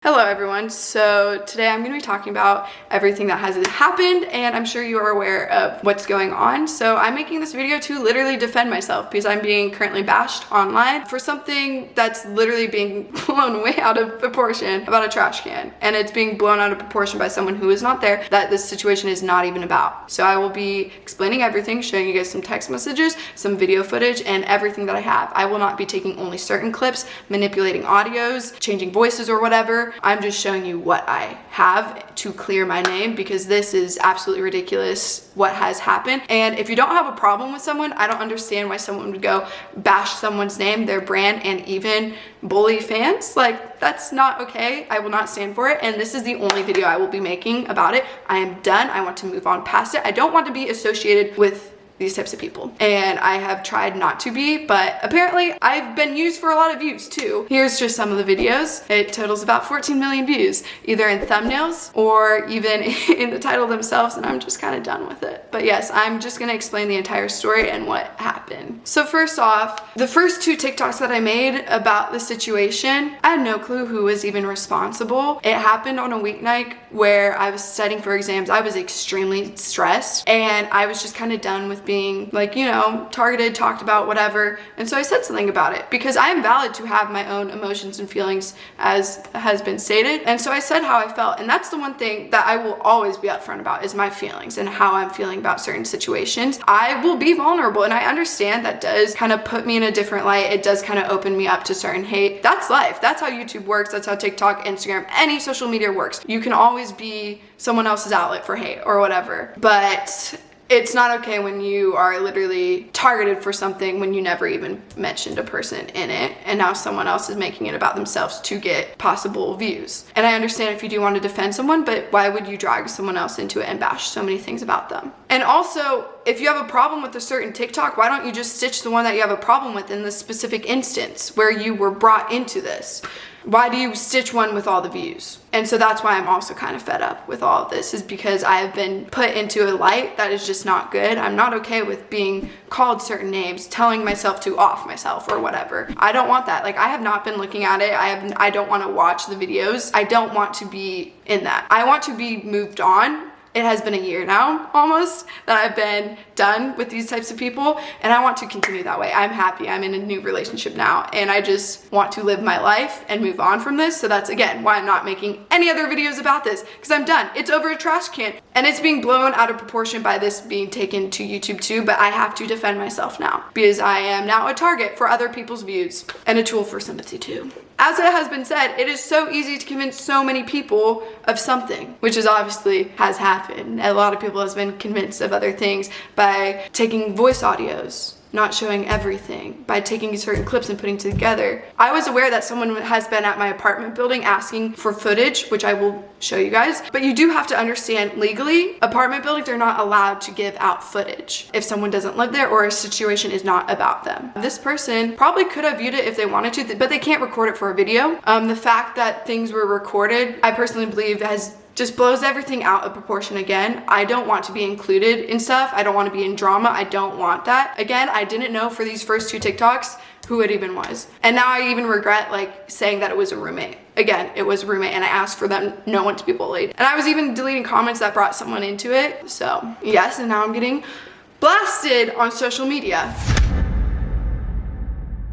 Hello everyone, so today I'm going to be talking about everything that has happened, and I'm sure you are aware of what's going on. So I'm making this video to literally defend myself because I'm being currently bashed online for something that's literally being blown way out of proportion about a trash can, and it's being blown out of proportion by someone who is not there, that this situation is not even about. So I will be explaining everything, showing you guys some text messages, some video footage, and everything that I have. I will not be taking only certain clips, manipulating audios, changing voices or whatever. I'm just showing you what I have to clear my name because this is absolutely ridiculous what has happened. And if you don't have a problem with someone, I don't understand why someone would go bash someone's name, their brand, and even bully fans. Like, that's not okay. I will not stand for it. And this is the only video I will be making about it. I am done. I want to move on past it. I don't want to be associated with these types of people, and I have tried not to be, but apparently I've been used for a lot of views too. Here's just some of the videos. It totals about 14 million views, either in thumbnails or even in the title themselves, and I'm just kind of done with it. But yes, I'm just gonna explain the entire story and what happened. So first off, the first two TikToks that I made about the situation, I had no clue who was even responsible. It happened on a weeknight where I was studying for exams. I was extremely stressed, and I was just kind of done with being, like, you know, targeted, talked about, whatever. And so I said something about it because I am valid to have my own emotions and feelings, as has been stated. And so I said how I felt, and that's the one thing that I will always be upfront about, is my feelings and how I'm feeling about certain situations. I will be vulnerable, and I understand that does kind of put me in a different light. It does kind of open me up to certain hate. That's life. That's how YouTube works. That's how TikTok, Instagram, any social media works. You can always be someone else's outlet for hate or whatever. But it's not okay when you are literally targeted for something when you never even mentioned a person in it, and now someone else is making it about themselves to get possible views. And I understand if you do want to defend someone, but why would you drag someone else into it and bash so many things about them? And also, if you have a problem with a certain TikTok, why don't you just stitch the one that you have a problem with in this specific instance where you were brought into this? Why do you stitch one with all the views? And so that's why I'm also kind of fed up with all of this, is because I have been put into a light that is just not good. I'm not okay with being called certain names, telling myself to off myself or whatever. I don't want that. Like, I have not been looking at it. I don't want to watch the videos. I don't want to be in that. I want to be moved on. It has been a year now, almost, that I've been done with these types of people, and I want to continue that way. I'm happy. I'm in a new relationship now, and I just want to live my life and move on from this. So that's, again, why I'm not making any other videos about this, because I'm done. It's over a trash can, and it's being blown out of proportion by this being taken to YouTube too, but I have to defend myself now, because I am now a target for other people's views, and a tool for sympathy too. As it has been said, it is so easy to convince so many people of something, which is obviously has happened. A lot of people have been convinced of other things by taking voice audios, not showing everything, by taking certain clips and putting together. I was aware that someone has been at my apartment building asking for footage, which I will show you guys, but you do have to understand, legally, apartment buildings are not allowed to give out footage if someone doesn't live there or a situation is not about them. This person probably could have viewed it if they wanted to, but they can't record it for a video. The fact that things were recorded, I personally believe, just blows everything out of proportion again. I don't want to be included in stuff. I don't want to be in drama. I don't want that. Again, I didn't know for these first two TikToks who it even was. And now I even regret, like, saying that it was a roommate. Again, it was a roommate, and I asked for no one to be bullied. And I was even deleting comments that brought someone into it. So yes, and now I'm getting blasted on social media.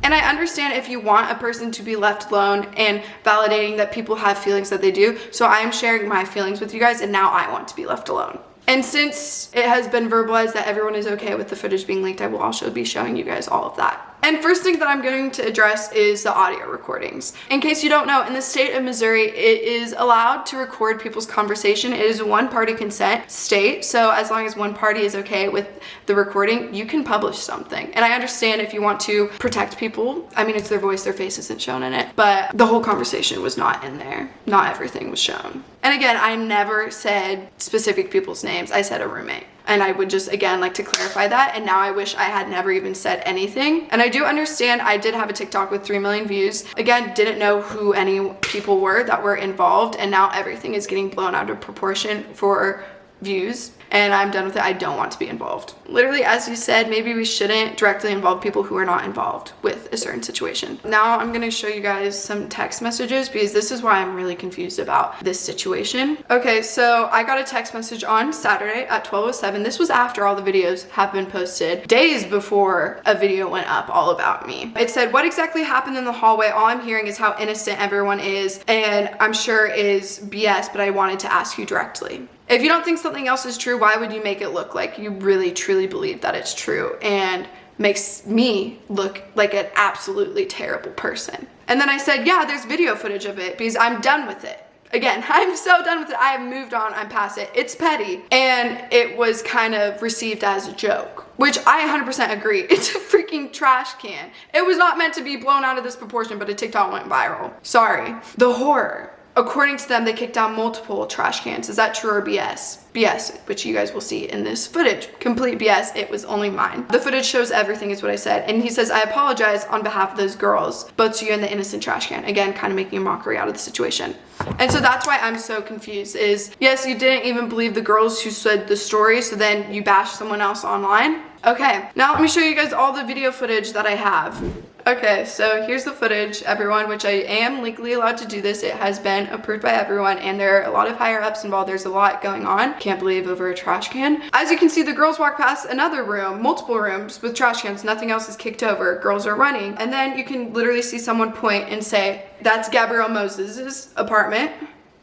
And I understand if you want a person to be left alone and validating that people have feelings that they do. So I am sharing my feelings with you guys, and now I want to be left alone. And since it has been verbalized that everyone is okay with the footage being leaked, I will also be showing you guys all of that. And first thing that I'm going to address is the audio recordings. In case you don't know, in the state of Missouri, it is allowed to record people's conversation. It is a one-party consent state, so as long as one party is okay with the recording, you can publish something. And I understand if you want to protect people, I mean, it's their voice, their face isn't shown in it, but the whole conversation was not in there. Not everything was shown. And again, I never said specific people's names. I said a roommate. And I would just, again, like to clarify that. And now I wish I had never even said anything. And I do understand I did have a TikTok with 3 million views. Again, didn't know who any people were that were involved. And now everything is getting blown out of proportion for views, and I'm done with it. I don't want to be involved. Literally, as you said, maybe we shouldn't directly involve people who are not involved with a certain situation. Now I'm gonna show you guys some text messages because this is why I'm really confused about this situation. Okay, so I got a text message on Saturday at 12:07. This was after all the videos have been posted, days before a video went up all about me. It said, "What exactly happened in the hallway? All I'm hearing is how innocent everyone is, and I'm sure is BS, but I wanted to ask you directly. If you don't think something else is true, why would you make it look like you really truly believe that it's true and makes me look like an absolutely terrible person?" And then I said, yeah, there's video footage of it because I'm done with it. Again, I'm so done with it. I have moved on. I'm past it. It's petty. And it was kind of received as a joke, which I 100% agree. It's a freaking trash can. It was not meant to be blown out of this proportion, but a TikTok went viral. Sorry. The horror. According to them, they kicked down multiple trash cans. Is that true or BS? BS, which you guys will see in this footage. Complete BS, it was only mine. The footage shows everything is what I said. And he says, "I apologize on behalf of those girls, both to you and the innocent trash can." Again, kind of making a mockery out of the situation. And so that's why I'm so confused is, yes, you didn't even believe the girls who said the story, so then you bash someone else online. Okay, now let me show you guys all the video footage that I have. Okay, so here's the footage, everyone, which I am legally allowed to do this. It has been approved by everyone, and there are a lot of higher ups involved. There's a lot going on. Can't believe over a trash can. As you can see, the girls walk past another room, multiple rooms with trash cans. Nothing else is kicked over. Girls are running. And then you can literally see someone point and say, "That's Gabrielle Moses' apartment."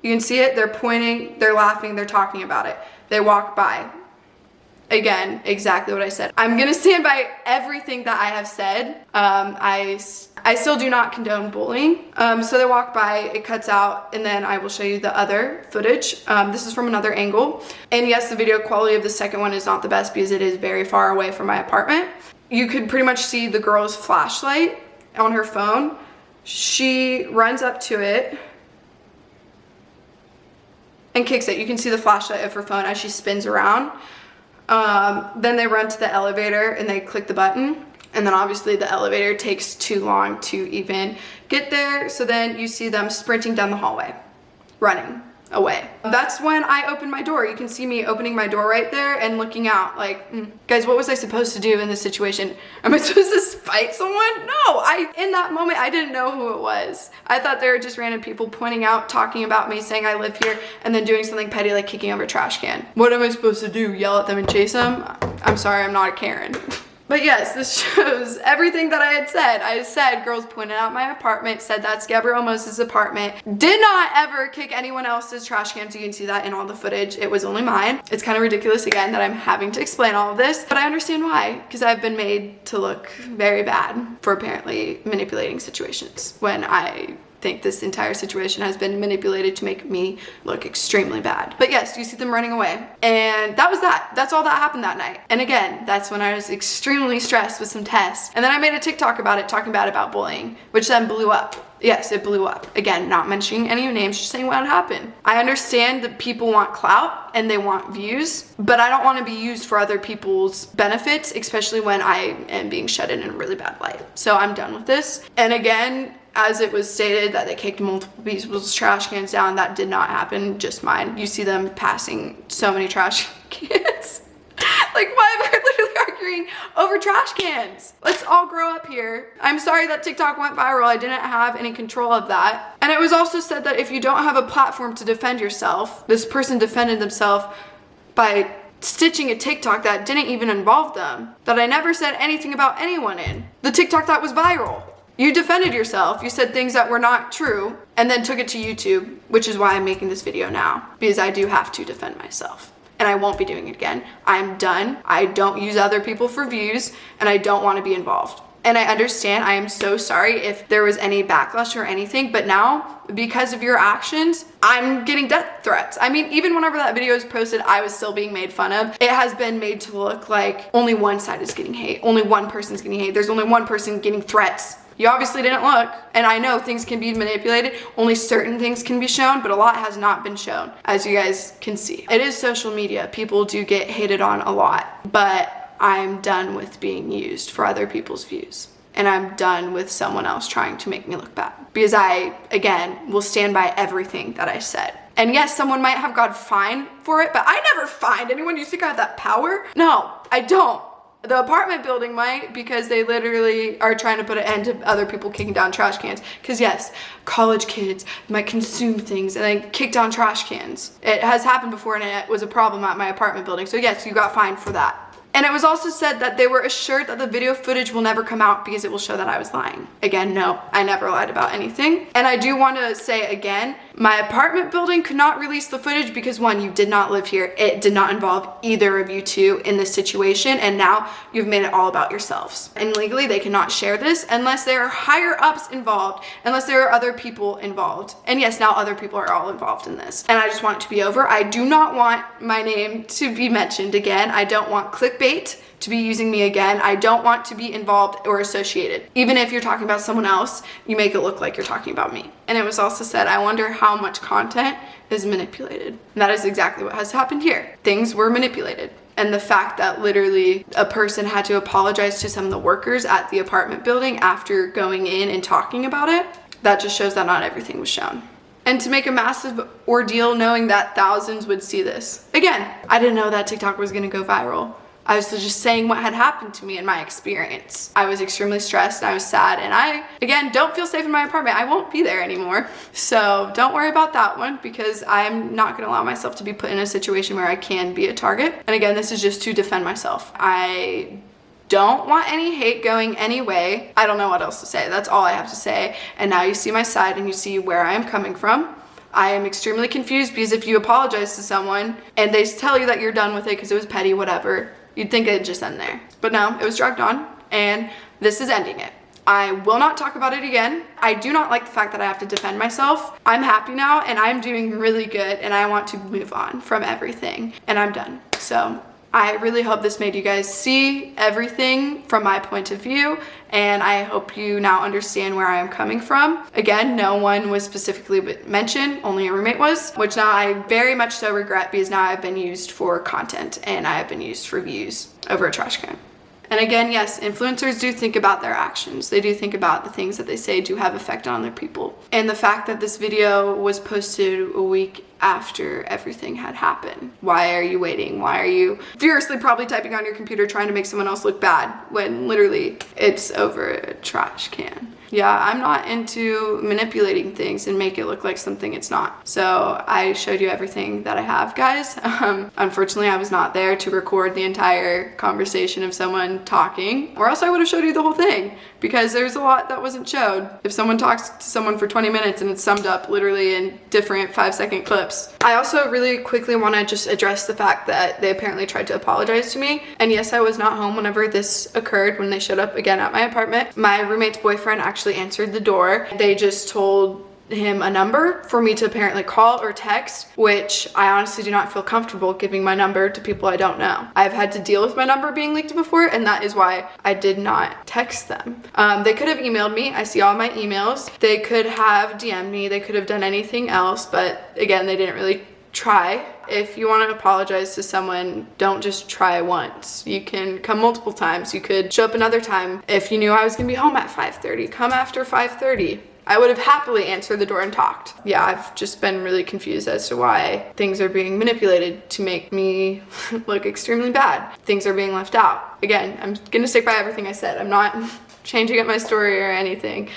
You can see it. They're pointing, they're laughing, they're talking about it. They walk by. Again, exactly what I said. I'm gonna stand by everything that I have said. I still do not condone bullying. So they walk by, it cuts out, and then I will show you the other footage. This is from another angle. And yes, the video quality of the second one is not the best because it is very far away from my apartment. You could pretty much see the girl's flashlight on her phone. She runs up to it and kicks it. You can see the flashlight of her phone as she spins around. Then they run to the elevator and they click the button, and then obviously the elevator takes too long to even get there, so then you see them sprinting down the hallway, running away. That's when I opened my door. You can see me opening my door right there and looking out like, guys, what was I supposed to do in this situation? Am I supposed to fight someone? No, in that moment, I didn't know who it was. I thought they were just random people pointing out, talking about me, saying I live here, and then doing something petty like kicking over a trash can. What am I supposed to do? Yell at them and chase them? I'm sorry, I'm not a Karen. But yes, this shows everything that I had said. I said girls pointed out my apartment, said that's Gabrielle Moses' apartment. Did not ever kick anyone else's trash cans. You can see that in all the footage. It was only mine. It's kind of ridiculous again that I'm having to explain all of this, but I understand why, because I've been made to look very bad for apparently manipulating situations when I think this entire situation has been manipulated to make me look extremely bad. But yes, you see them running away. And that was that. That's all that happened that night. And again, that's when I was extremely stressed with some tests. And then I made a TikTok about it, talking bad about bullying, which then blew up. Yes, it blew up. Again, not mentioning any names, just saying what happened. I understand that people want clout and they want views, but I don't want to be used for other people's benefits, especially when I am being shedded in a really bad light. So I'm done with this. And again, as it was stated that they kicked multiple people's trash cans down, that did not happen, just mine. You see them passing so many trash cans. Like, why am I literally arguing over trash cans? Let's all grow up here. I'm sorry that TikTok went viral. I didn't have any control of that. And it was also said that if you don't have a platform to defend yourself, this person defended themselves by stitching a TikTok that didn't even involve them, that I never said anything about anyone in. The TikTok that was viral. You defended yourself, you said things that were not true, and then took it to YouTube, which is why I'm making this video now, because I do have to defend myself. And I won't be doing it again. I'm done. I don't use other people for views, and I don't want to be involved. And I understand, I am so sorry if there was any backlash or anything, but now, because of your actions, I'm getting death threats. I mean, even whenever that video was posted, I was still being made fun of. It has been made to look like only one side is getting hate. Only one person's getting hate. There's only one person getting threats. You obviously didn't look, and I know things can be manipulated. Only certain things can be shown, but a lot has not been shown, as you guys can see. It is social media. People do get hated on a lot, but I'm done with being used for other people's views. And I'm done with someone else trying to make me look bad. Because I, again, will stand by everything that I said. And yes, someone might have got fined for it, but I never fined anyone. You think I have that power? No, I don't. The apartment building might, because they literally are trying to put an end to other people kicking down trash cans. Because yes, college kids might consume things and then kick down trash cans. It has happened before and it was a problem at my apartment building. So yes, you got fined for that. And it was also said that they were assured that the video footage will never come out because it will show that I was lying. Again, no, I never lied about anything. And I do want to say again, my apartment building could not release the footage because one, you did not live here. It did not involve either of you two in this situation. And now you've made it all about yourselves. And legally, they cannot share this unless there are higher ups involved, unless there are other people involved. And yes, now other people are all involved in this. And I just want it to be over. I do not want my name to be mentioned again. I don't want clickbait to be using me again. I don't want to be involved or associated. Even if you're talking about someone else, you make it look like you're talking about me. And it was also said, I wonder how much content is manipulated. And that is exactly what has happened here. Things were manipulated. And the fact that literally a person had to apologize to some of the workers at the apartment building after going in and talking about it, that just shows that not everything was shown. And to make a massive ordeal knowing that thousands would see this. Again, I didn't know that TikTok was gonna go viral. I was just saying what had happened to me in my experience. I was extremely stressed and I was sad, and I, again, don't feel safe in my apartment. I won't be there anymore. So don't worry about that one, because I'm not gonna allow myself to be put in a situation where I can be a target. And again, this is just to defend myself. I don't want any hate going any way. I don't know what else to say. That's all I have to say. And now you see my side and you see where I am coming from. I am extremely confused because if you apologize to someone and they tell you that you're done with it because it was petty, whatever, you'd think it'd just end there. But no, it was dragged on, and this is ending it. I will not talk about it again. I do not like the fact that I have to defend myself. I'm happy now, and I'm doing really good, and I want to move on from everything, and I'm done. So I really hope this made you guys see everything from my point of view, and I hope you now understand where I am coming from. Again, no one was specifically mentioned, only a roommate was, which now I very much so regret, because now I've been used for content and I have been used for views over a trash can. And again, yes, influencers do think about their actions. They do think about the things that they say do have effect on other people. And the fact that this video was posted a week after everything had happened. Why are you waiting? Why are you furiously probably typing on your computer trying to make someone else look bad when literally it's over a trash can? Yeah, I'm not into manipulating things and make it look like something it's not. So I showed you everything that I have, guys. Unfortunately, I was not there to record the entire conversation of someone talking, or else I would have showed you the whole thing, because there's a lot that wasn't showed. If someone talks to someone for 20 minutes and it's summed up literally in different 5-second clips. I also really quickly want to just address the fact that they apparently tried to apologize to me. And yes, I was not home whenever this occurred, when they showed up again at my apartment. My roommate's boyfriend actually answered the door. They just told him a number for me to apparently call or text, which I honestly do not feel comfortable giving my number to people I don't know. I've had to deal with my number being leaked before, and that is why I did not text them. They could have emailed me. I see all my emails. They could have DM'd me. They could have done anything else, but again, they didn't really try. If you want to apologize to someone, don't just try once. You can come multiple times. You could show up another time. If you knew I was gonna be home at 5:30, come after 5:30. I would have happily answered the door and talked. Yeah, I've just been really confused as to why things are being manipulated to make me look extremely bad. Things are being left out. Again, I'm gonna stick by everything I said. I'm not changing up my story or anything.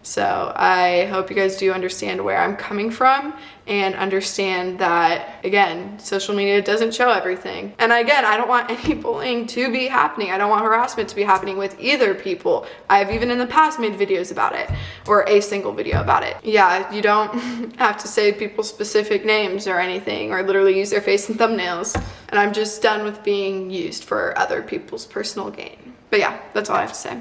So I hope you guys do understand where I'm coming from and understand that, again, social media doesn't show everything. And again, I don't want any bullying to be happening. I don't want harassment to be happening with either people. I've even in the past made videos about it, or a single video about it. Yeah, you don't have to say people's specific names or anything, or literally use their face in thumbnails. And I'm just done with being used for other people's personal gain. But yeah, that's all I have to say.